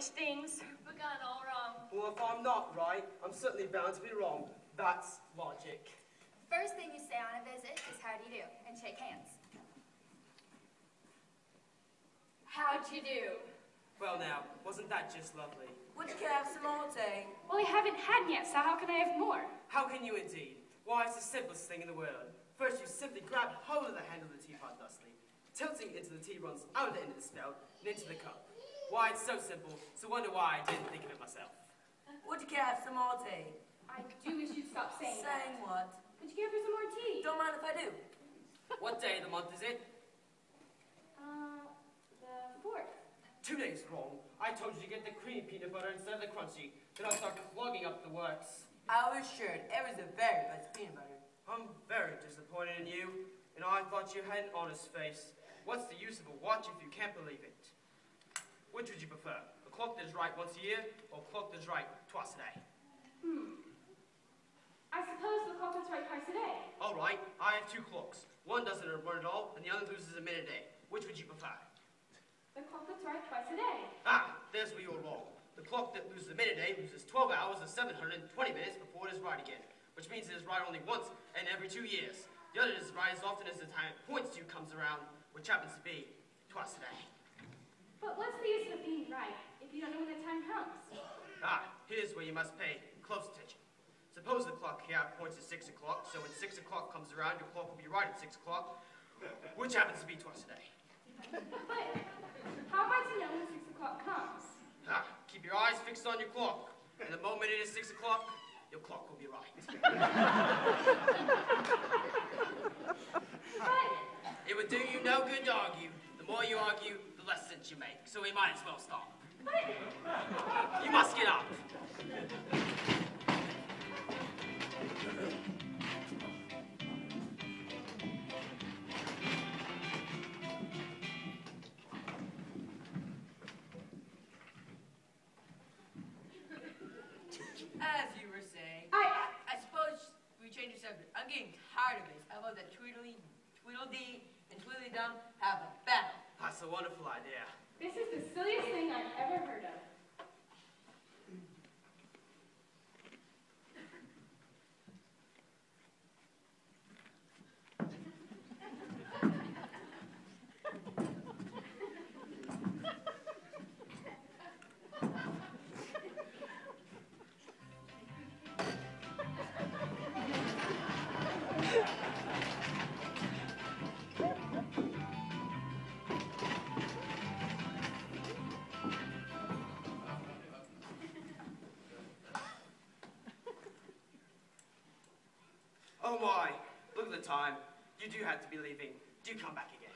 foolish things. You've begun all wrong. Well, if I'm not right, I'm certainly bound to be wrong. That's logic. First thing you say on a visit is how do you do, and shake hands. How'd you do? Well now, wasn't that just lovely? Would you have some more tea? Well, we haven't had yet, so how can I have more? How can you indeed? Why, it's the simplest thing in the world. First, you simply grab hold of the handle of the teapot thusly, tilting it until the tea runs out of the end of the spout and into the cup. Why, it's so simple, so wonder why I didn't think of it myself. Would you have some more tea? I do wish you'd stop saying that. Saying what? Would you care for some more tea? Don't mind if I do. What day of the month is it? The 4th. 2 days wrong. I told you to get the creamy peanut butter instead of the crunchy. Then I'll start clogging up the works. I was sure it was the very best peanut butter. I'm very disappointed in you, and I thought you had an honest face. What's the use of a watch if you can't believe it? Which would you prefer? A clock that's right once a year, or a clock that's right twice a day? I suppose the clock is right twice a day. All right, I have 2 clocks. One doesn't run at all, and the other loses a minute a day. Which would you prefer? The clock that's right twice a day. Ah, there's where you're wrong. The clock that loses a minute a day loses 12 hours and 720 minutes before it is right again, which means it is right only once and every 2 years. The other is right as often as the time it points to comes around, which happens to be twice a day. But what's the use of being right if you don't know when the time comes? Ah, here's where you must pay close attention. Suppose the clock here points at 6 o'clock, so when 6 o'clock comes around, your clock will be right at 6 o'clock, which happens to be twice a day. But how am I to know when 6 o'clock comes? Ah, keep your eyes fixed on your clock, and the moment it is 6 o'clock, your clock will be right. But It would do you no good to argue. The more you argue, the less sense you make, so we might as well stop. You must get up. As you were saying, I suppose we change the subject. I'm getting tired of this. How about that Tweedledee and Twiddledum have a battle? That's a wonderful idea. this is the silliest thing I've ever heard of. Oh my, look at the time. You do have to be leaving. Do come back again.